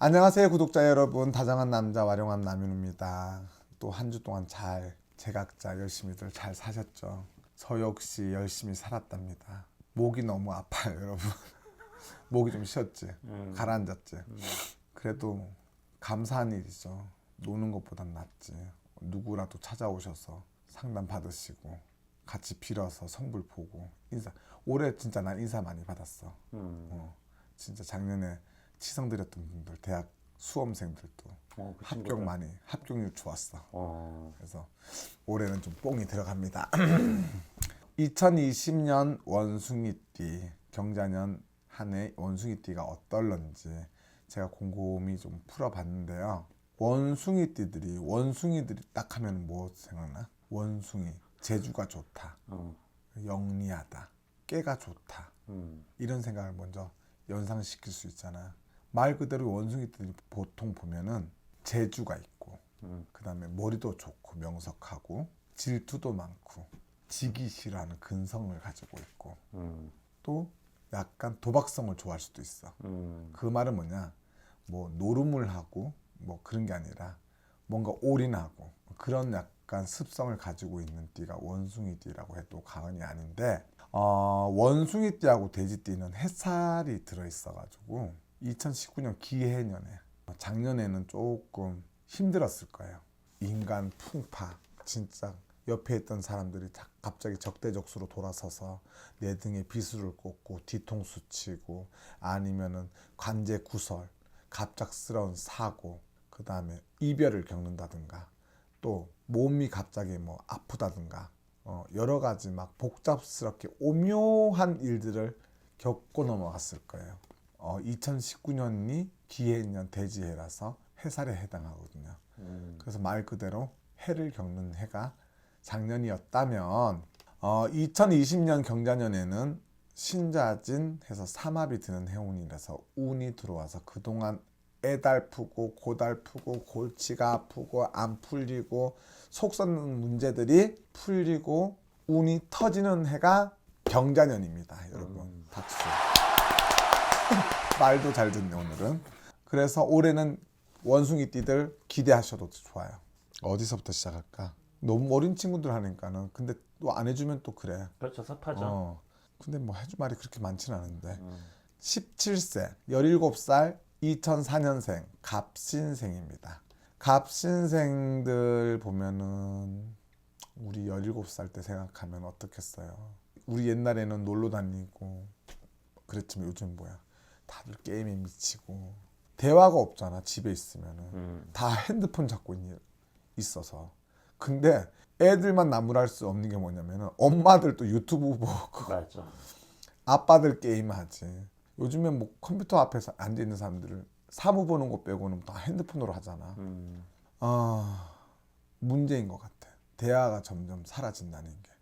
안녕하세요 구독자 여러분, 다정한 남자 와룡한 남윤입니다. 또 한 주 동안 잘 제각자 열심히들 잘 사셨죠? 저 역시 열심히 살았답니다. 목이 너무 아파요 여러분. 목이 좀 쉬었지, 가라앉았지. 그래도 감사한 일이죠. 노는 것보단 낫지. 누구라도 찾아오셔서 상담 받으시고 같이 빌어서 성불 보고 인사. 올해 진짜 난 인사 많이 받았어. 진짜 작년에 치성 드렸던 분들, 대학 수험생들도 그 합격 친구들. 많이, 합격률 좋았어. 어, 그래서 올해는 좀 뽕이 들어갑니다. 2020년 원숭이띠, 경자년 한 해 원숭이띠가 어떨런지 제가 곰곰이 좀 풀어봤는데요. 원숭이들이 딱 하면 뭐 생각나? 원숭이, 재주가 좋다, 어, 영리하다, 깨가 좋다, 음, 이런 생각을 먼저 연상시킬 수 있잖아. 말 그대로 원숭이들이 보통 보면은 재주가 있고, 그 다음에 머리도 좋고 명석하고 질투도 많고 지기 싫어하는 근성을 가지고 있고, 또 약간 도박성을 좋아할 수도 있어. 그 말은 뭐냐, 뭐 노름을 하고 뭐 그런 게 아니라 뭔가 올인하고 그런 약간 습성을 가지고 있는 띠가 원숭이띠라고 해도 과언이 아닌데, 원숭이띠하고 돼지띠는 햇살이 들어있어가지고 2019년 기해년에, 작년에는 조금 힘들었을 거예요. 인간 풍파, 진짜 옆에 있던 사람들이 갑자기 적대적소로 돌아서서 내 등에 비수를 꽂고 뒤통수 치고, 아니면은 관제 구설, 갑작스러운 사고, 그 다음에 이별을 겪는다든가, 또 몸이 갑자기 뭐 아프다든가, 여러 가지 막 복잡스럽게 오묘한 일들을 겪고 넘어갔을 거예요. 2019년이 기해년 돼지해라서 해살에 해당하거든요. 그래서 말 그대로 해를 겪는 해가 작년이었다면, 2020년 경자년에는 신자진 해서 삼합이 드는 해운이라서 운이 들어와서 그동안 애달프고 고달프고 골치가 아프고 안 풀리고 속 썩는 문제들이 풀리고 운이 터지는 해가 경자년입니다. 여러분 박수. 말도 잘 듣네 오늘은. 그래서 올해는 원숭이띠들 기대하셔도 좋아요. 어디서부터 시작할까? 너무 어린 친구들 하니까는, 근데 또 안 해주면 또 그래. 그렇죠, 섭하죠. 근데 뭐 해줄 말이 그렇게 많지는 않은데, 17세 17살 2004년생 갑신생입니다. 갑신생들 보면은 우리 17살 때 생각하면 어떻겠어요? 우리 옛날에는 놀러 다니고 그랬지만 요즘 뭐야, 다들 게임에 미치고 대화가 없잖아. 집에 있으면은 다 핸드폰 잡고 있어서. 근데 애들만 나무랄 수 없는 게 뭐냐면은 엄마들도 유튜브 보고 맞죠. 아빠들 게임하지. 요즘에 뭐 컴퓨터 앞에서 앉아 있는 사람들을 사무 보는 거 빼고는 다 핸드폰으로 하잖아. 문제인 것 같아. 대화가 점점 사라진다는 게.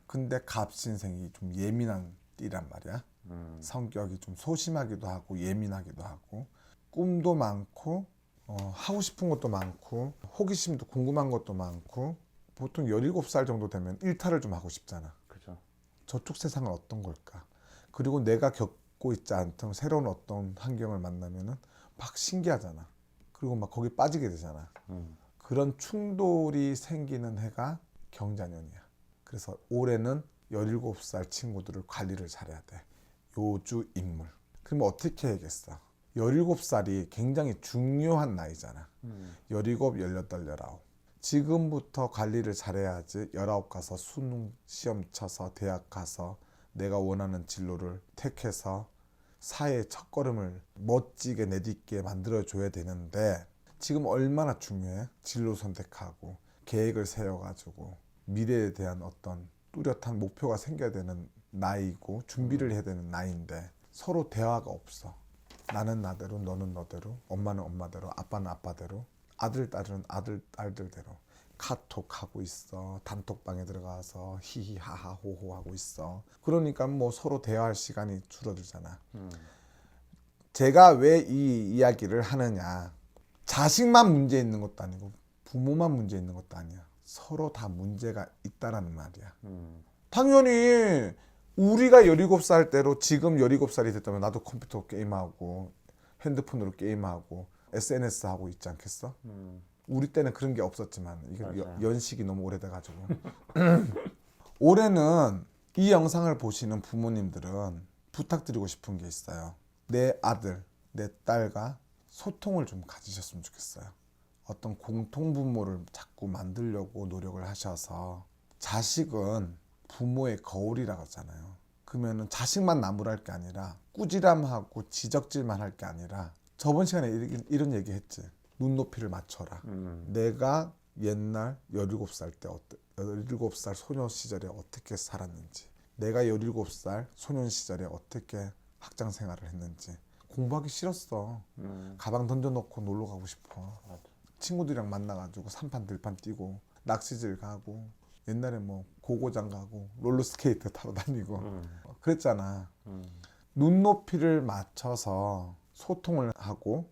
근데 갑신생이 좀 예민한 띠란 말이야. 성격이 좀 소심하기도 하고 예민하기도 하고 꿈도 많고, 하고 싶은 것도 많고 호기심도 궁금한 것도 많고, 보통 17살 정도 되면 일탈을 좀 하고 싶잖아. 그죠. 저쪽 세상은 어떤 걸까? 그리고 내가 겪고 있지 않던 새로운 어떤 환경을 만나면은 막 신기하잖아. 그리고 막 거기 빠지게 되잖아. 그런 충돌이 생기는 해가 경자년이야. 그래서 올해는 17살 친구들을 관리를 잘해야 돼. 요주 인물. 그러면 어떻게 해야겠어? 17살이 굉장히 중요한 나이잖아. 17, 18, 19. 지금부터 관리를 잘해야지 19 가서 수능 시험 쳐서 대학 가서 내가 원하는 진로를 택해서 사회의 첫걸음을 멋지게 내딛게 만들어줘야 되는데, 지금 얼마나 중요해? 진로 선택하고 계획을 세워가지고 미래에 대한 어떤 뚜렷한 목표가 생겨야 되는 나이고 준비를 해야 되는 나이인데 서로 대화가 없어. 나는 나대로, 너는 너대로, 엄마는 엄마대로, 아빠는 아빠대로, 아들, 딸은 아들, 딸들대로 카톡 하고 있어. 단톡방에 들어가서 히히 하하 호호 하고 있어. 그러니까 뭐 서로 대화할 시간이 줄어들잖아. 제가 왜 이 이야기를 하느냐, 자식만 문제 있는 것도 아니고 부모만 문제 있는 것도 아니야. 서로 다 문제가 있다라는 말이야. 당연히 우리가 17살 때로 지금 17살이 됐다면 나도 컴퓨터 게임하고 핸드폰으로 게임하고 SNS 하고 있지 않겠어? 음. 우리 때는 그런 게 없었지만 이게 맞아요. 연식이 너무 오래돼가지고 올해는 이 영상을 보시는 부모님들은 부탁드리고 싶은 게 있어요. 내 아들, 내 딸과 소통을 좀 가지셨으면 좋겠어요. 어떤 공통분모를 자꾸 만들려고 노력을 하셔서 자식은 부모의 거울이라고 하잖아요. 그러면은 자식만 나무랄 게 아니라 꾸지람하고 지적질만 할 게 아니라 저번 시간에 이런 얘기 했지. 눈높이를 맞춰라. 내가 옛날 17살 때 17살 소녀 시절에 어떻게 살았는지, 내가 17살 소년 시절에 어떻게 학창 생활을 했는지. 공부하기 싫었어. 가방 던져놓고 놀러 가고 싶어. 맞아. 친구들이랑 만나가지고 산판 들판 뛰고 낚시질 가고 옛날에 뭐 고고장 가고 롤러스케이트 타러 다니고 그랬잖아. 눈높이를 맞춰서 소통을 하고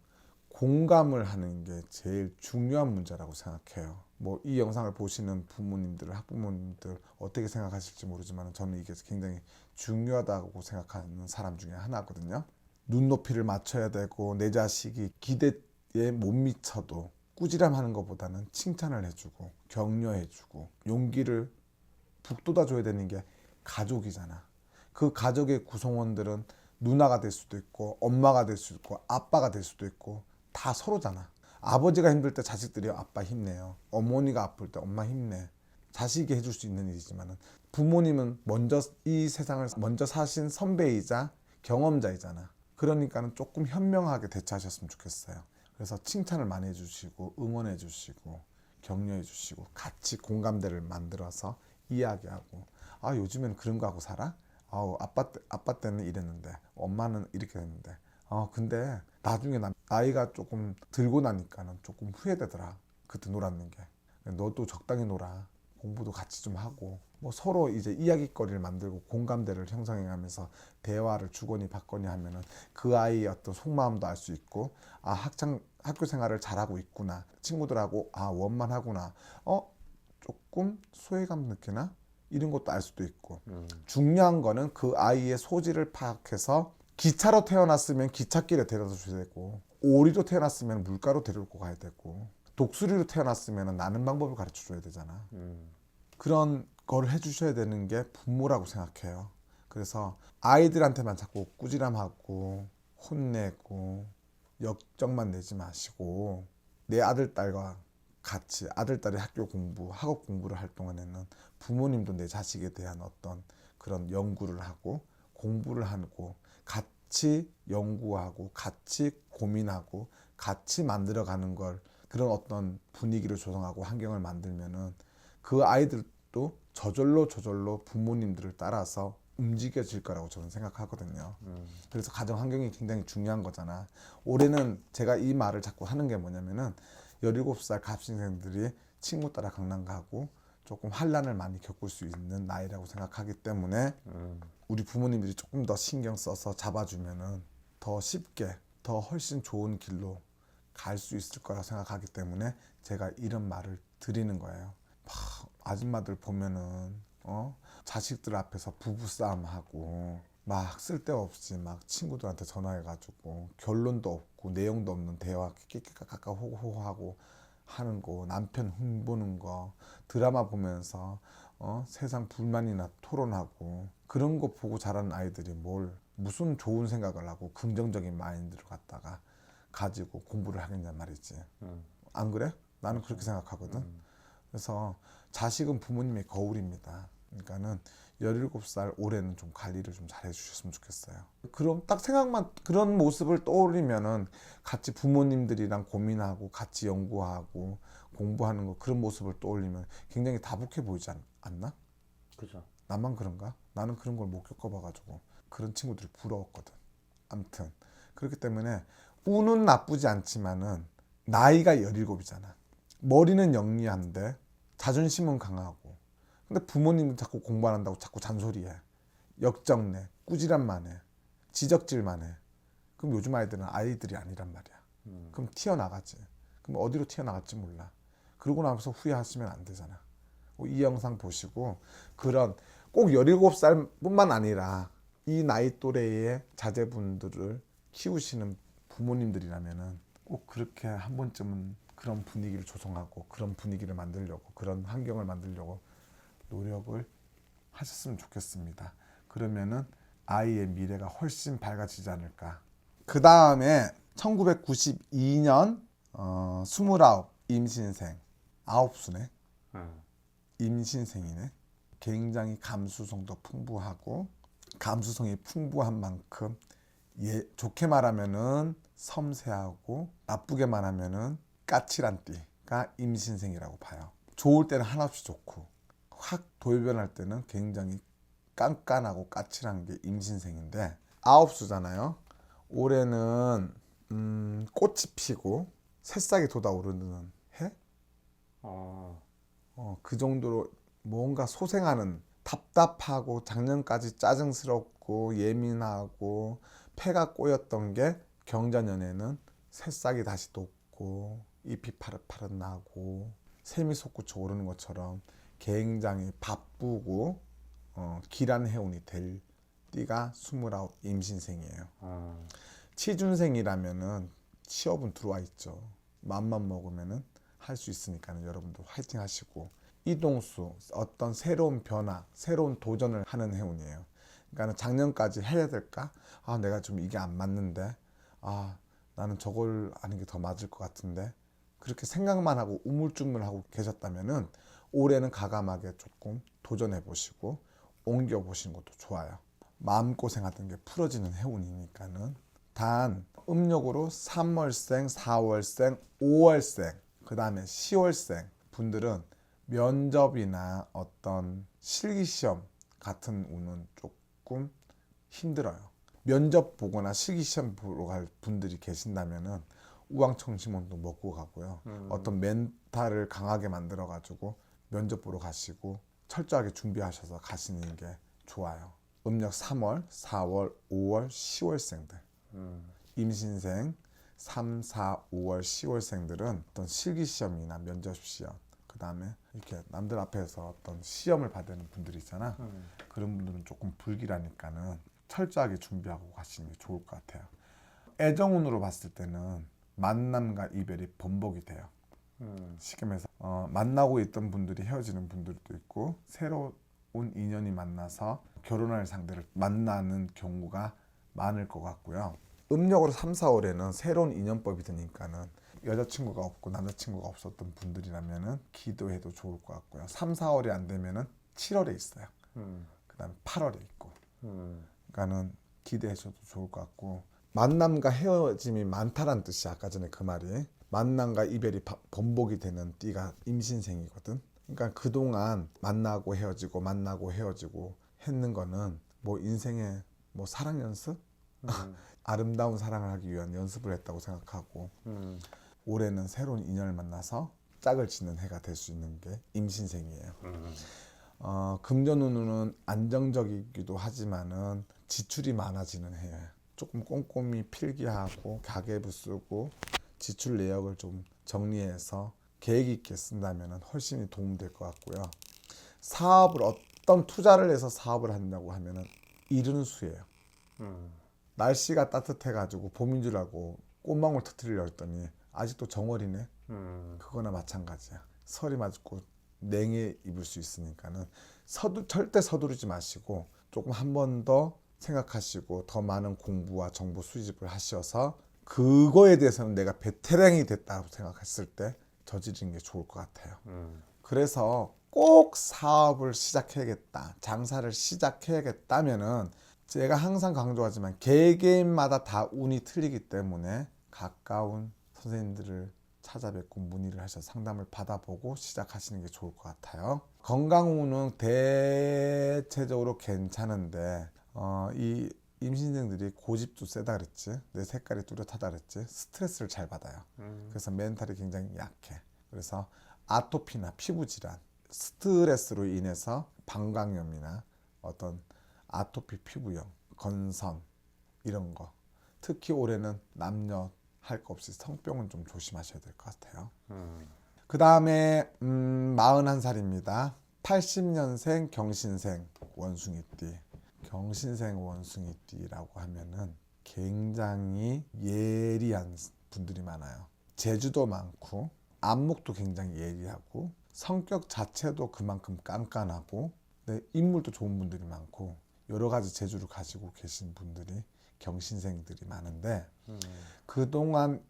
공감을 하는 게 제일 중요한 문제라고 생각해요. 뭐 이 영상을 보시는 부모님들, 학부모님들 어떻게 생각하실지 모르지만 저는 이게 굉장히 중요하다고 생각하는 사람 중에 하나거든요. 눈높이를 맞춰야 되고 내 자식이 기대에 못 미쳐도 꾸지람하는 것보다는 칭찬을 해주고 격려해주고 용기를 북돋아줘야 되는 게 가족이잖아. 그 가족의 구성원들은 누나가 될 수도 있고 엄마가 될 수도 있고 아빠가 될 수도 있고 다 서로잖아. 아버지가 힘들 때 자식들이 아빠 힘내요. 어머니가 아플 때 엄마 힘내. 자식이 해줄 수 있는 일이지만은 부모님은 먼저 이 세상을 먼저 사신 선배이자 경험자이잖아. 그러니까는 조금 현명하게 대처하셨으면 좋겠어요. 그래서 칭찬을 많이 해주시고 응원해 주시고 격려해 주시고 같이 공감대를 만들어서 이야기하고 아 요즘에는 그런 거 하고 살아? 아빠 때는 이랬는데 엄마는 이렇게 했는데 근데 나중에 나이가 조금 들고 나니까는 조금 후회되더라. 그때 놀았는 게. 너도 적당히 놀아. 공부도 같이 좀 하고 뭐 서로 이제 이야기거리를 만들고 공감대를 형성해가면서 대화를 주거니 받거니 하면은 그 아이의 어떤 속마음도 알 수 있고 학교 생활을 잘하고 있구나. 친구들하고 원만하구나. 조금 소외감 느끼나? 이런 것도 알 수도 있고 중요한 거는 그 아이의 소질을 파악해서 기차로 태어났으면 기찻길에 데려다 줘야 되고 오리로 태어났으면 물가로 데리고 가야 되고 독수리로 태어났으면 나는 방법을 가르쳐 줘야 되잖아. 그런 걸 해주셔야 되는 게 부모라고 생각해요. 그래서 아이들한테만 자꾸 꾸지람하고 혼내고 역정만 내지 마시고 내 아들 딸과 같이 아들 딸이 학교 공부 학업 공부를 할 동안에는 부모님도 내 자식에 대한 어떤 그런 연구를 하고 공부를 하고 같이 연구하고 같이 고민하고 같이 만들어가는 걸 그런 어떤 분위기를 조성하고 환경을 만들면은 그 아이들도 저절로 부모님들을 따라서 움직여질 거라고 저는 생각하거든요. 그래서 가정 환경이 굉장히 중요한 거잖아. 올해는 제가 이 말을 자꾸 하는 게 뭐냐면은 17살 갑신생들이 친구 따라 강남 가고 조금 환란을 많이 겪을 수 있는 나이라고 생각하기 때문에 우리 부모님들이 조금 더 신경 써서 잡아주면은 더 쉽게 더 훨씬 좋은 길로 갈 수 있을 거라 생각하기 때문에 제가 이런 말을 드리는 거예요. 아줌마들 보면은 자식들 앞에서 부부싸움하고 막 쓸데없이 막 친구들한테 전화해가지고 결론도 없고 내용도 없는 대화 끼끼까까 호호하고 하는 거 남편 흉보는 거 드라마 보면서 세상 불만이나 토론하고 그런 거 보고 자란 아이들이 무슨 좋은 생각을 하고 긍정적인 마인드를 갖다가 가지고 공부를 하겠냐 말이지. 안 그래? 나는 그렇게 생각하거든. 그래서 자식은 부모님의 거울입니다. 그러니까는 17살 올해는 좀 관리를 좀 잘 해주셨으면 좋겠어요. 그럼 딱 생각만 그런 모습을 떠올리면은 같이 부모님들이랑 고민하고 같이 연구하고 공부하는 거 그런 모습을 떠올리면 굉장히 다복해 보이지 않나? 그죠. 나만 그런가? 나는 그런 걸 못 겪어봐가지고 그런 친구들이 부러웠거든. 아무튼 그렇기 때문에 운은 나쁘지 않지만은 나이가 17이잖아. 머리는 영리한데 자존심은 강하고 근데 부모님은 자꾸 공부 안 한다고 자꾸 잔소리해. 역정내, 꾸지람만 해. 지적질만 해. 그럼 요즘 아이들은 아이들이 아니란 말이야. 그럼 튀어나가지. 그럼 어디로 튀어나갈지 몰라. 그러고 나서 후회하시면 안 되잖아. 이 영상 보시고 그런 꼭 17살 뿐만 아니라 이 나이 또래의 자제분들을 키우시는 부모님들이라면은 꼭 그렇게 한 번쯤은 그런 분위기를 조성하고 그런 분위기를 만들려고 그런 환경을 만들려고 노력을 하셨으면 좋겠습니다. 그러면은 아이의 미래가 훨씬 밝아지지 않을까. 그 다음에 1992년 29 임신생 9수네. 임신생이네. 굉장히 감수성도 풍부하고 감수성이 풍부한 만큼 좋게 말하면은 섬세하고 나쁘게 말하면은 까칠한 띠가 임신생이라고 봐요. 좋을 때는 한없이 좋고 확 돌변할 때는 굉장히 깐깐하고 까칠한 게 임신생인데 9수잖아요. 올해는 꽃이 피고 새싹이 돋아오르는 해? 그 정도로 뭔가 소생하는 답답하고 작년까지 짜증스럽고 예민하고 폐가 꼬였던 게 경자년에는 새싹이 다시 돋고 잎이 파릇파릇 나고 샘이 솟구쳐 오르는 것처럼 굉장히 바쁘고 길한 해운이 될 띠가 29 임신생이에요. 취준생이라면은 취업은 들어와 있죠. 맘만 먹으면은 할 수 있으니까는 여러분도 화이팅 하시고 이동수 어떤 새로운 변화, 새로운 도전을 하는 해운이에요. 그러니까 작년까지 해야 될까? 아, 내가 좀 이게 안 맞는데, 아, 나는 저걸 하는 게 더 맞을 것 같은데, 그렇게 생각만 하고 우물쭈물하고 계셨다면은 올해는 과감하게 조금 도전해 보시고 옮겨 보시는 것도 좋아요. 마음고생하던 게 풀어지는 해운이니까는. 단 음력으로 3월생, 4월생, 5월생, 그 다음에 10월생 분들은 면접이나 어떤 실기시험 같은 운은 조금 힘들어요. 면접 보거나 실기시험 보러 갈 분들이 계신다면은 우황청심원도 먹고 가고요. 어떤 멘탈을 강하게 만들어 가지고 면접 보러 가시고 철저하게 준비하셔서 가시는 게 좋아요. 음력 3월, 4월, 5월, 10월생들 임신생 3, 4, 5월, 10월생들은 어떤 실기시험이나 면접시험 그 다음에 이렇게 남들 앞에서 어떤 시험을 받는 분들이 있잖아. 그런 분들은 조금 불길하니까는 철저하게 준비하고 가시는 게 좋을 것 같아요. 애정운으로 봤을 때는 만남과 이별이 번복이 돼요. 시gem에서 만나고 있던 분들이 헤어지는 분들도 있고 새로운 인연이 만나서 결혼할 상대를 만나는 경우가 많을 것 같고요. 음력으로 3, 4월에는 새로운 인연법이 드니까는 여자친구가 없고 남자친구가 없었던 분들이라면은 기도해도 좋을 것 같고요. 3, 4월이 안 되면은 7월에 있어요. 그 다음에 8월에 있고. 그러니까는 기대하셔도 좋을 것 같고. 만남과 헤어짐이 많다는 뜻이 아까 전에 그 말이. 만남과 이별이 번복이 되는 띠가 임신생이거든. 그러니까 그동안 만나고 헤어지고 했는 거는 뭐 인생의 뭐 사랑 연습? 아름다운 사랑을 하기 위한 연습을 했다고 생각하고 올해는 새로운 인연을 만나서 짝을 짓는 해가 될 수 있는 게 임신생이에요. 금전운은 안정적이기도 하지만은 지출이 많아지는 해예요. 조금 꼼꼼히 필기하고 가계부 쓰고 지출 내역을 좀 정리해서 계획 있게 쓴다면 훨씬 도움될 것 같고요. 사업을 어떤 투자를 해서 사업을 한다고 하면은 이른 수예요. 날씨가 따뜻해가지고 봄인 줄 알고 꽃망울 터뜨리려 했더니 아직도 정월이네. 그거나 마찬가지야. 설이 맞고 냉해 입을 수 있으니까는 절대 서두르지 마시고 조금 한 번 더 생각하시고 더 많은 공부와 정보 수집을 하셔서 그거에 대해서는 내가 베테랑이 됐다고 생각했을 때 저지르는 게 좋을 것 같아요. 그래서 꼭 사업을 시작해야겠다, 장사를 시작해야겠다면은 제가 항상 강조하지만 개개인마다 다 운이 틀리기 때문에 가까운 선생님들을 찾아뵙고 문의를 하셔서 상담을 받아보고 시작하시는 게 좋을 것 같아요. 건강운은 대체적으로 괜찮은데 이 임신생들이 고집도 세다 그랬지, 내 색깔이 뚜렷하다 그랬지, 스트레스를 잘 받아요. 그래서 멘탈이 굉장히 약해. 그래서 아토피나 피부질환, 스트레스로 인해서 방광염이나 어떤 아토피 피부염, 건선 이런 거, 특히 올해는 남녀 할 거 없이 성병은 좀 조심하셔야 될 것 같아요. 그 다음에 41살입니다. 80년생 경신생 원숭이띠. 경신생 원숭이띠라고 하면은 굉장히 예리한 분들이 많아요. 재주도 많고 안목도 굉장히 예리하고 성격 자체도 그만큼 깐깐하고 인물도 좋은 분들이 많고 여러 가지 재주를 가지고 계신 분들이 경신생들이 많은데 그동안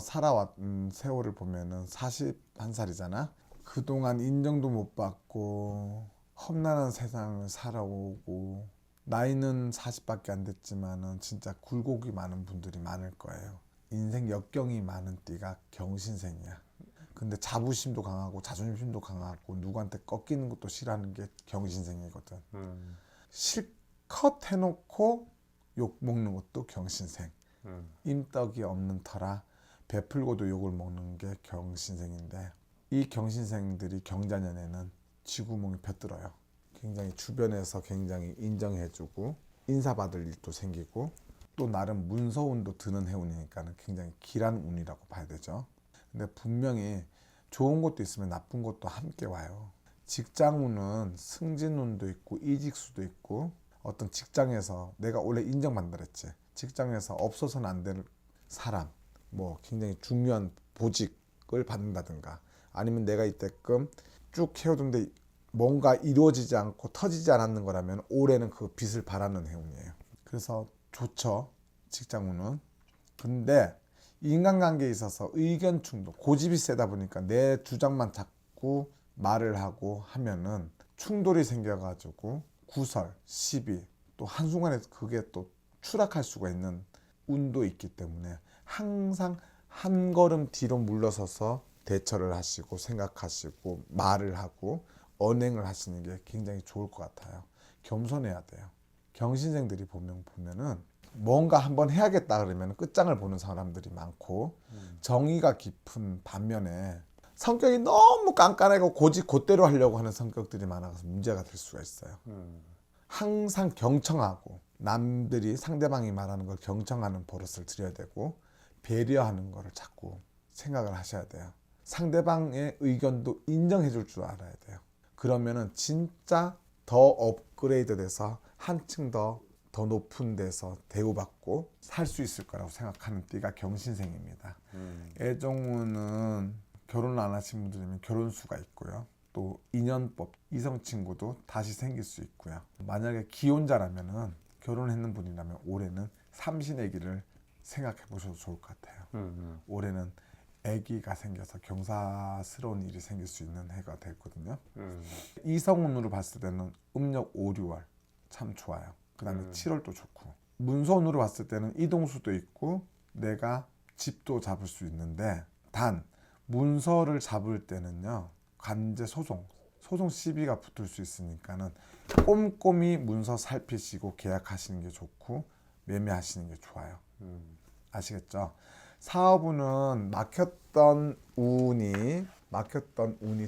살아왔던 세월을 보면은 41살이잖아. 그동안 인정도 못 받고 험난한 세상을 살아오고 나이는 40밖에 안 됐지만은 진짜 굴곡이 많은 분들이 많을 거예요. 인생 역경이 많은 띠가 경신생이야. 근데 자부심도 강하고 자존심도 강하고 누구한테 꺾이는 것도 싫어하는 게 경신생이거든. 실컷 해놓고 욕먹는 것도 경신생. 임떡이 없는 터라 베풀고도 욕을 먹는 게 경신생인데 이 경신생들이 경자년에는 쥐구멍이 펴들어요. 굉장히 주변에서 굉장히 인정해주고 인사받을 일도 생기고 또 나름 문서운도 드는 해운이니까 굉장히 길한 운이라고 봐야 되죠. 근데 분명히 좋은 것도 있으면 나쁜 것도 함께 와요. 직장운은 승진운도 있고 이직수도 있고 어떤 직장에서 내가 원래 인정받는다 그랬지. 직장에서 없어서는 안 될 사람, 뭐 굉장히 중요한 보직을 받는다든가 아니면 내가 이때끔 쭉 해오던데 뭔가 이루어지지 않고 터지지 않았는 거라면 올해는 그 빚을 바라는 해운이에요. 그래서 좋죠, 직장운은. 근데 인간관계에 있어서 의견 충돌, 고집이 세다 보니까 내 주장만 자꾸 말을 하고 하면은 충돌이 생겨가지고 구설, 시비, 또 한순간에 그게 또 추락할 수가 있는 운도 있기 때문에 항상 한 걸음 뒤로 물러서서 대처를 하시고 생각하시고 말을 하고 언행을 하시는 게 굉장히 좋을 것 같아요. 겸손해야 돼요. 경신생들이 보면은 뭔가 한번 해야겠다 그러면 끝장을 보는 사람들이 많고 정의가 깊은 반면에 성격이 너무 깐깐하고 고집 곧대로 하려고 하는 성격들이 많아서 문제가 될 수가 있어요. 항상 경청하고 남들이 상대방이 말하는 걸 경청하는 버릇을 들여야 되고 배려하는 거를 자꾸 생각을 하셔야 돼요. 상대방의 의견도 인정해 줄 줄 알아야 돼요. 그러면은 진짜 더 업그레이드 돼서 한층 더 높은 데서 대우받고 살 수 있을 거라고 생각하는 띠가 경신생입니다. 애정운은 결혼을 안 하신 분들이면 결혼수가 있고요. 또 인연법, 이성 친구도 다시 생길 수 있고요. 만약에 기혼자라면은 결혼했는 분이라면 올해는 삼신애기를 생각해 보셔도 좋을 것 같아요. 올해는 아기가 생겨서 경사스러운 일이 생길 수 있는 해가 됐거든요. 이성운으로 봤을 때는 음력 5, 6월 참 좋아요. 그 다음에 7월도 좋고 문서운으로 봤을 때는 이동수도 있고 내가 집도 잡을 수 있는데 단 문서를 잡을 때는요 관제 소송 시비가 붙을 수 있으니까는 꼼꼼히 문서 살피시고 계약하시는 게 좋고 매매하시는 게 좋아요. 아시겠죠? 사업운은 막혔던 운이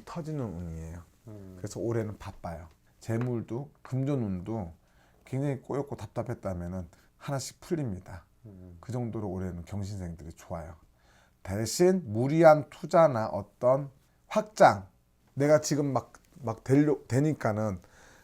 터지는 운이에요. 그래서 올해는 바빠요. 재물도 금전운도 굉장히 꼬였고 답답했다면은 하나씩 풀립니다. 그 정도로 올해는 경신생들이 좋아요. 대신 무리한 투자나 어떤 확장, 내가 지금 막 되니까는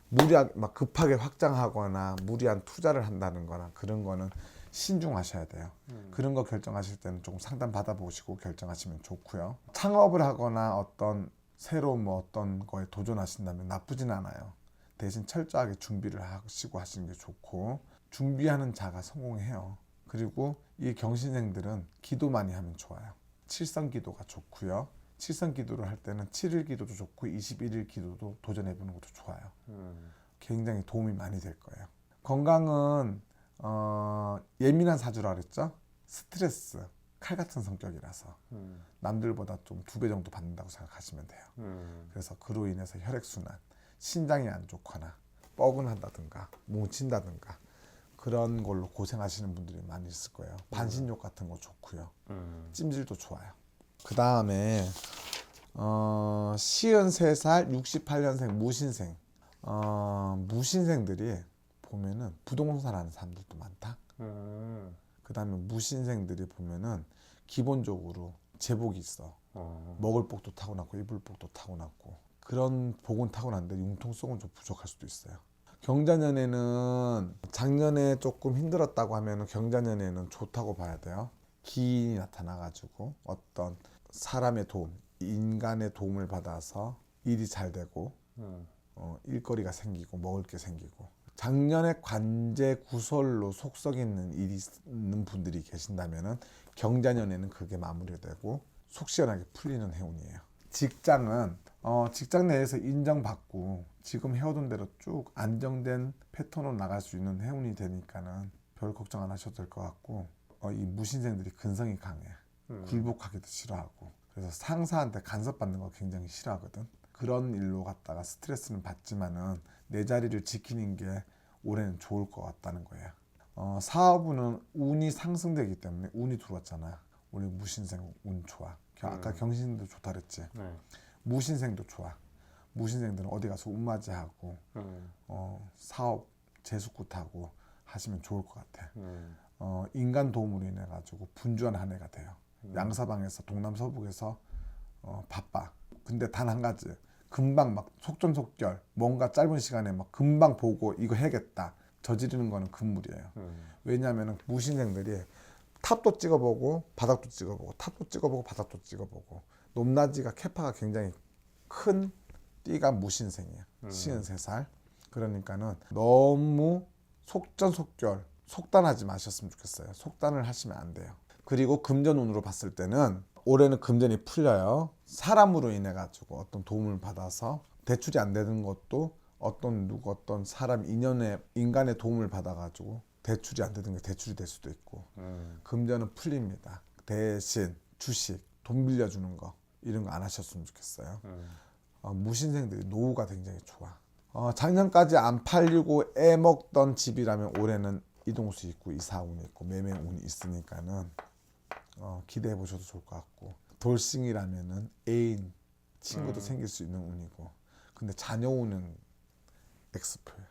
무리하게 막 급하게 확장하거나 무리한 투자를 한다는 거나 그런 거는 신중하셔야 돼요. 그런 거 결정하실 때는 조금 상담 받아보시고 결정하시면 좋고요. 창업을 하거나 어떤 새로 뭐 어떤 거에 도전하신다면 나쁘진 않아요. 대신 철저하게 준비를 하시고 하시는 게 좋고 준비하는 자가 성공해요. 그리고 이 경신생들은 기도 많이 하면 좋아요. 칠성기도가 좋고요. 칠성기도를 할 때는 7일 기도도 좋고 21일 기도도 도전해보는 것도 좋아요. 굉장히 도움이 많이 될 거예요. 건강은 예민한 사주라 그랬죠? 스트레스, 칼 같은 성격이라서 남들보다 좀 2배 정도 받는다고 생각하시면 돼요. 그래서 그로 인해서 혈액순환, 신장이 안 좋거나 뻐근한다든가 뭉친다든가 그런 걸로 고생하시는 분들이 많이 있을 거예요. 반신욕 같은 거 좋고요. 찜질도 좋아요. 그 다음에 53살 68년생 무신생 무신생들이 보면은 부동산 하는 사람들도 많다. 그 다음에 무신생들이 보면은 기본적으로 제복이 있어. 먹을 복도 타고났고 입을 복도 타고났고 그런 복은 타고났는데 융통성은 좀 부족할 수도 있어요. 경자년에는 작년에 조금 힘들었다고 하면 경자년에는 좋다고 봐야 돼요. 기인이 나타나가지고 어떤 사람의 도움, 인간의 도움을 받아서 일이 잘 되고 일거리가 생기고 먹을 게 생기고, 작년에 관제 구설로 속썩 있는 일이 있는 분들이 계신다면은 경자년에는 그게 마무리되고 속 시원하게 풀리는 해운이에요. 직장은 직장 내에서 인정받고 지금 해오던 대로 쭉 안정된 패턴으로 나갈 수 있는 해운이 되니까는 별 걱정 안 하셔도 될 것 같고, 이 무신생들이 근성이 강해. 굴복하기도 싫어하고, 그래서 상사한테 간섭받는 거 굉장히 싫어하거든. 그런 일로 갖다가 스트레스는 받지만은 내 자리를 지키는 게 올해는 좋을 것 같다는 거예요. 사업운은 운이 상승되기 때문에 운이 들어왔잖아. 우리 무신생 운 좋아. 아까 경신도 좋다 그랬지. 무신생도 좋아. 무신생들은 어디 가서 운맞이하고 사업 재수굿하고 하시면 좋을 것 같아. 인간 도움으로 인해 가지고 분주한 한 해가 돼요. 양사방에서 동남서북에서 바빠. 근데 단 한 가지, 금방 막 속전속결 뭔가 짧은 시간에 막 금방 보고 이거 해야겠다 저지르는 거는 금물이에요. 왜냐하면 무신생들이 탑도 찍어보고 바닥도 찍어보고 탑도 찍어보고 바닥도 찍어보고, 높낮이가 캐파가 굉장히 큰 띠가 무신생이야. 53살. 그러니까는 너무 속전속결 속단하지 마셨으면 좋겠어요. 속단을 하시면 안 돼요. 그리고 금전운으로 봤을 때는 올해는 금전이 풀려요. 사람으로 인해 가지고 어떤 도움을 받아서 대출이 안 되는 것도 어떤 사람 인간의 도움을 받아 가지고 대출이 안 되는 게 대출이 될 수도 있고, 금전은 풀립니다. 대신 주식, 돈 빌려주는 거 이런 거 안 하셨으면 좋겠어요. 무신생들이 노후가 굉장히 좋아. 작년까지 안 팔리고 애 먹던 집이라면 올해는 이동수 있고 이사운이 있고 매매운이 있으니까는 기대해 보셔도 좋을 것 같고, 돌싱이라면은 애인, 친구도 생길 수 있는 운이고, 근데 자녀운은 X표야.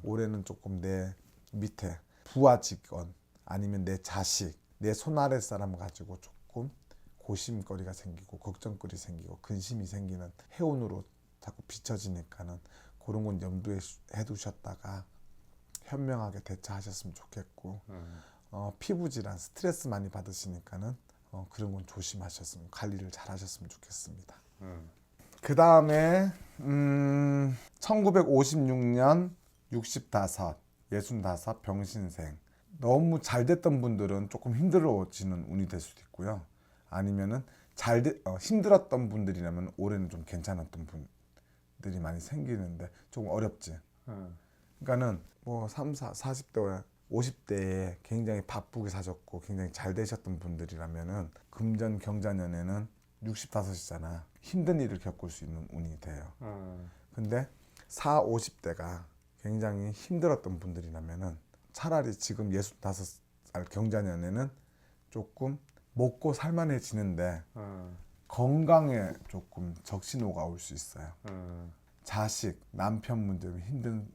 올해는 조금 내 밑에 부하 직원 아니면 내 자식, 내 손아래 사람 가지고 조금 고심거리가 생기고 걱정거리 생기고 근심이 생기는 해운으로 자꾸 비춰지니까는 그런 건 염두에 해두셨다가 현명하게 대처하셨으면 좋겠고, 피부 질환, 스트레스 많이 받으시니까는 그런 건 조심하셨으면, 관리를 잘 하셨으면 좋겠습니다. 그 다음에 1956년 65 병신생, 너무 잘 됐던 분들은 조금 힘들어지는 운이 될 수도 있고요. 아니면은 힘들었던 분들이라면 올해는 좀 괜찮았던 분들이 많이 생기는데 조금 어렵지. 그러니까는 뭐 40대 50대에 굉장히 바쁘게 사셨고 굉장히 잘 되셨던 분들이라면은 금전 경자년에는 65이잖아. 힘든 일을 겪을 수 있는 운이 돼요. 근데 50대가 굉장히 힘들었던 분들이라면은 차라리 지금 65살 경자년에는 조금 먹고 살만해지는데 건강에 조금 적신호가 올 수 있어요. 자식, 남편 문제, 힘든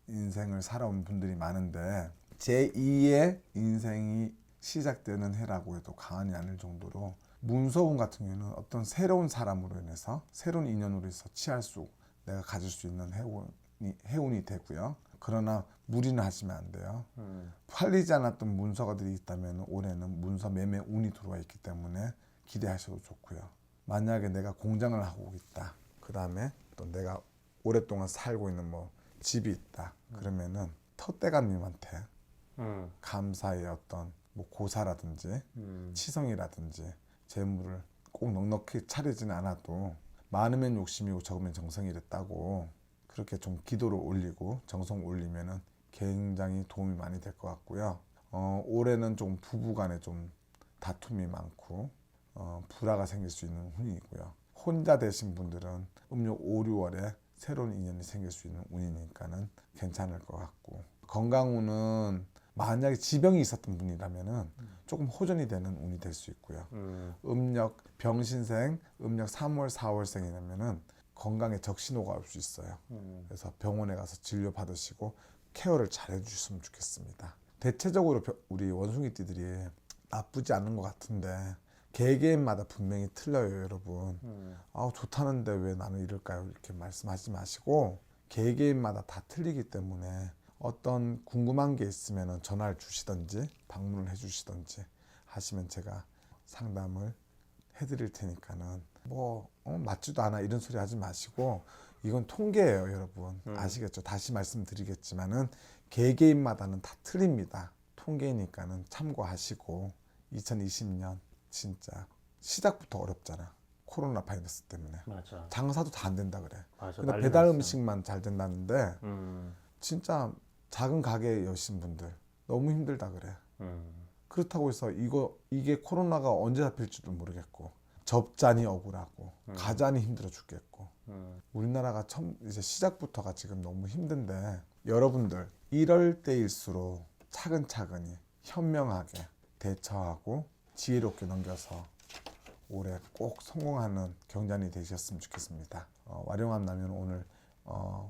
인생을 살아온 분들이 많은데 제2의 인생이 시작되는 해라고 해도 과언이 아닐 정도로, 문서운 같은 경우는 어떤 새로운 사람으로 인해서 새로운 인연으로 해서 내가 가질 수 있는 해운이 되고요. 그러나 무리는 하시면 안 돼요. 팔리지 않았던 문서가들이 있다면 올해는 문서 매매 운이 들어와 있기 때문에 기대하셔도 좋고요. 만약에 내가 공장을 하고 있다, 그 다음에 또 내가 오랫동안 살고 있는 뭐 집이 있다, 그러면은 터대감님한테 감사의 어떤 뭐 고사라든지 치성이라든지 재물을 꼭 넉넉히 차리지는 않아도 많으면 욕심이고 적으면 정성이랬다고 그렇게 좀 기도를 올리고 정성 올리면은 굉장히 도움이 많이 될 것 같고요. 올해는 좀 부부간에 좀 다툼이 많고 불화가 생길 수 있는 운이고요. 혼자 되신 분들은 음력 5, 6월에 새로운 인연이 생길 수 있는 운이니까는 괜찮을 것 같고, 건강운은 만약에 지병이 있었던 분이라면은 조금 호전이 되는 운이 될 수 있고요. 음력 병신생, 음력 3월, 4월생이라면은 건강에 적신호가 올 수 있어요. 그래서 병원에 가서 진료 받으시고 케어를 잘 해주셨으면 좋겠습니다. 대체적으로 우리 원숭이띠들이 나쁘지 않은 것 같은데 개개인마다 분명히 틀려요, 여러분. 좋다는데 왜 나는 이럴까요? 이렇게 말씀하지 마시고 개개인마다 다 틀리기 때문에 어떤 궁금한 게 있으면 전화를 주시든지 방문을 해주시든지 하시면 제가 상담을 해드릴 테니까는 맞지도 않아 이런 소리 하지 마시고, 이건 통계예요 여러분. 아시겠죠? 다시 말씀드리겠지만은 개개인마다는 다 틀립니다. 통계니까는 참고하시고, 2020년 진짜 시작부터 어렵잖아. 코로나 바이러스 때문에. 맞아. 장사도 다 안 된다 그래. 맞아. 근데 난리 배달 났어. 음식만 잘 된다는데 진짜 작은 가게 여신 분들 너무 힘들다 그래. 그렇다고 해서 이게 코로나가 언제 잡힐지도 모르겠고, 접잔이 억울하고 가잔이 힘들어 죽겠고, 우리나라가 이제 시작부터가 지금 너무 힘든데, 여러분들 이럴 때일수록 차근차근히 현명하게 대처하고 지혜롭게 넘겨서 올해 꼭 성공하는 경자년이 되셨으면 좋겠습니다. 와룡암 나면 오늘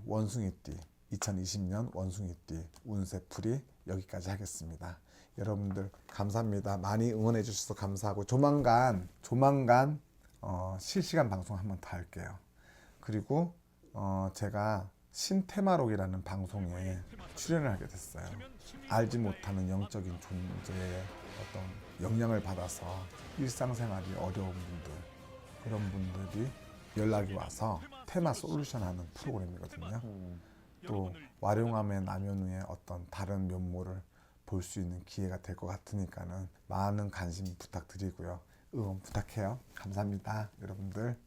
원숭이띠 2020년 원숭이띠 운세풀이 여기까지 하겠습니다. 여러분들 감사합니다. 많이 응원해 주셔서 감사하고, 조만간 실시간 방송 한번 더 할게요. 그리고 제가 신테마록이라는 방송에 출연을 하게 됐어요. 알지 못하는 영적인 존재의 어떤 영향을 받아서 일상생활이 어려운 분들, 그런 분들이 연락이 와서 테마 솔루션 하는 프로그램이거든요. 또 와룡암의 남현우의 어떤 다른 면모를 볼 수 있는 기회가 될 것 같으니까는 많은 관심 부탁드리고요. 응원 부탁해요. 감사합니다, 여러분들.